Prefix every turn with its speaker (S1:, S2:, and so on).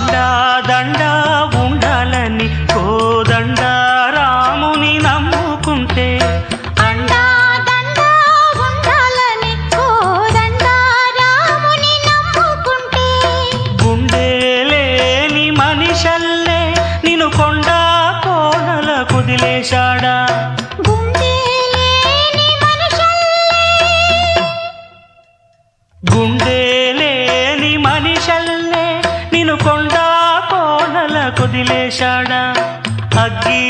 S1: అండా దండా ఉండాలని కోదండ రాముని నమ్ముకుంటే
S2: అండా దండా ఉండాలని కోదండ రాముని నమ్ముకుంటే
S1: గుండె లేని మనిషల్లే నిన్ను కొండా కోనల కుదిలేశాడా
S2: గుండె లేని
S1: గుండె లేని మనిషల్లే నిన్ను కొండా కోనల కుదిలేశాడా అగ్గి